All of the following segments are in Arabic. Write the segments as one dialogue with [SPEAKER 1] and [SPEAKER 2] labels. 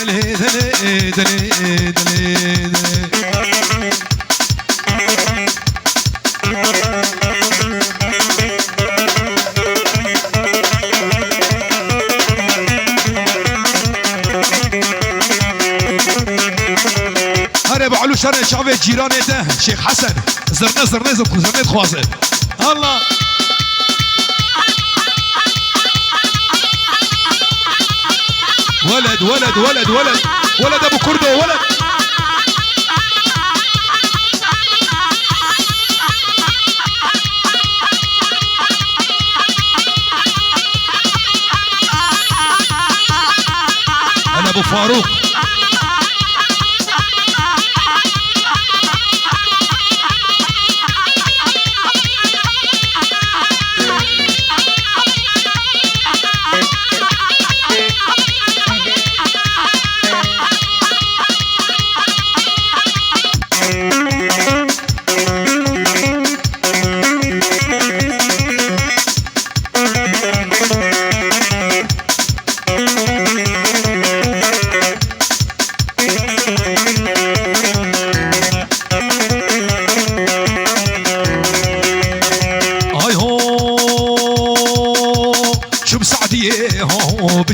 [SPEAKER 1] دلي دلي دلي دلي دلي هرب علو شر شعب جيران ده شيخ حسن زرنا زرنا خوازه الله ولد ولد ولد ولد ولد ابو كردو ولد انا ابو فاروق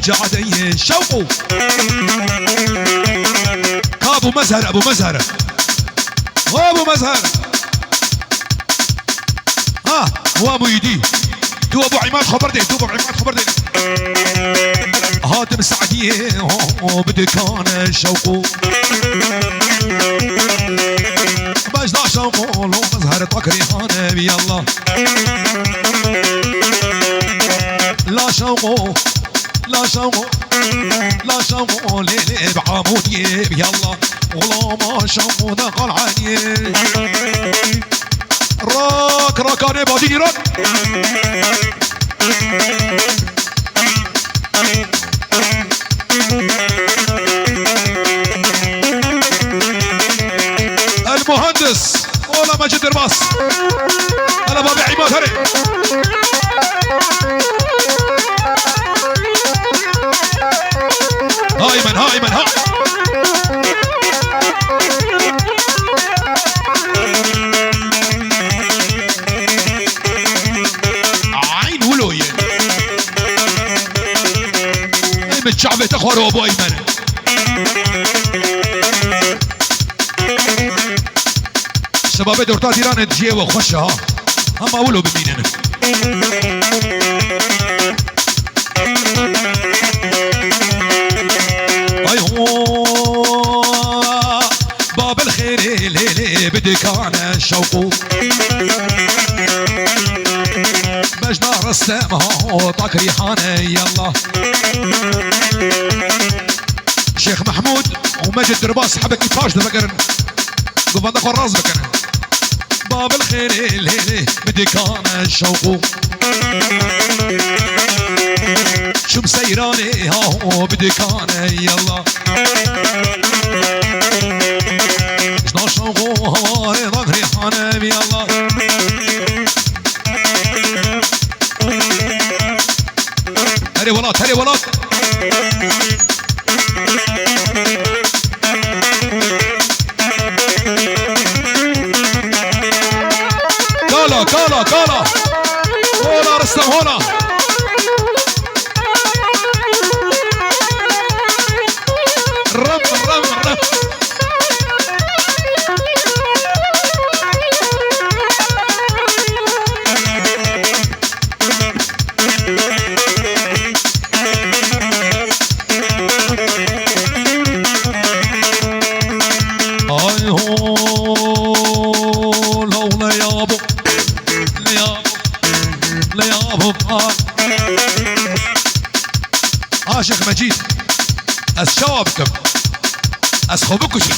[SPEAKER 1] بجعدي شوقوا كابو مزهر ابو مزهر ابو مزهر ها هو ابو يدي دو ابو عماد خبرتي دو ابو عماد خبرتي هاتم السعديه بدكان شوقوا بجدا شوقوا لو مزهر طكري هانا بيالله لا شوقوا لا شوقوا لا شوقوا ليلي بعمودي يلا والله ما شوقوا دخل عني راك راكاني باديني راك المهندس ولا مجد درباس انا بابي عماد هري هايمن هايمن ها عين ولوية ايمن شعبي تخوره ابو ايمن شباب دورتات ايران تجيه وخشها اما ولو بمينن باب الخير ليلي بدك انا شوقو مجنى رسام طاق ريحانه يلا شيخ محمود ومجد درباس حبك يفاش ده بقرن قبل قراص بقرن باب الخير ليلي بدك انا شوقو شو مسيراني هاو بدك انا يلا شنا شوقو هواي ظهري حنابي يلا هري ولات هري ولات كالا كالا كالا هولا رستم هولا رم رم رم اي هو لو ليابو ليابو شيخ مجيد الشوابكم اسخبكم شيخ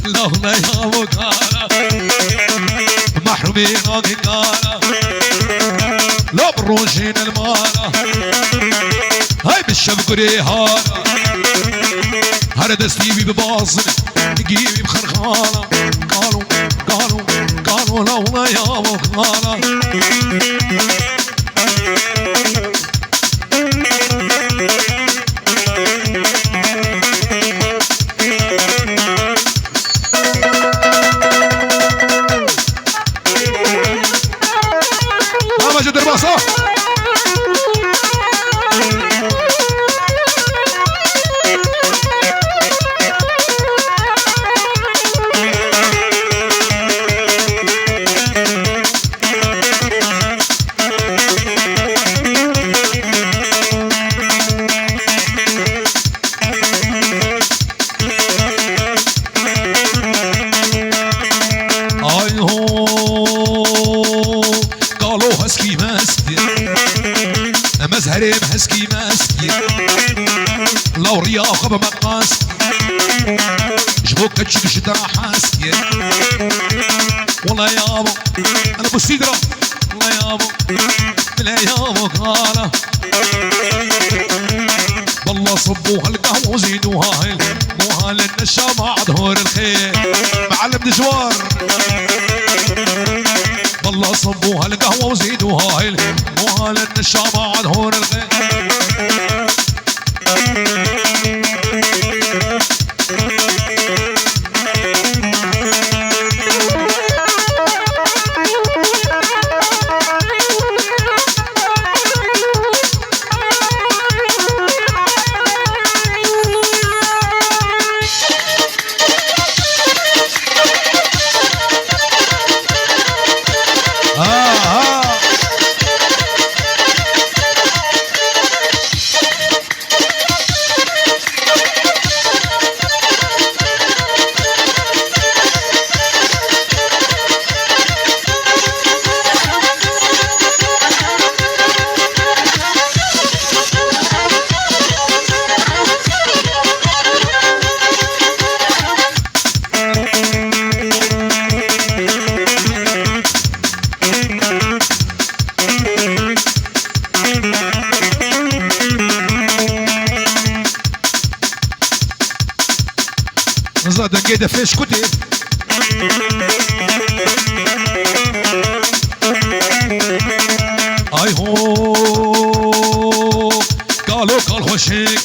[SPEAKER 1] لو ليابو محرومين قانا لو بروجين المانا هاي بالشبك ريهانا هرد سليبي بباصن جيبي بخرخانة قالوا لو يابو قانا والله ورياخ بمقاس جبوك تشد شتا حاس والله يابا انا ابو سيدرا والله يابا بلا يابا قاله والله صبوها القهوه وزيدوها موها للنشا مع ظهور الخير معلم دجوار والله صبوها القهوه وزيدوها موها للنشا مع ظهور الخير زاد قيده فيش كتب اي هو قالوا قال خوشيك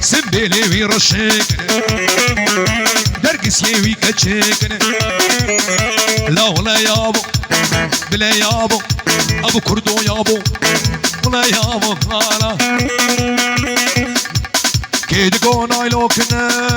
[SPEAKER 1] سنبيلي ويرشيك درقس يوي كتشيك لا ولا يابو بلا يابو ابو كردو يابو ولا يابو قالا كيد قوناي لوكنا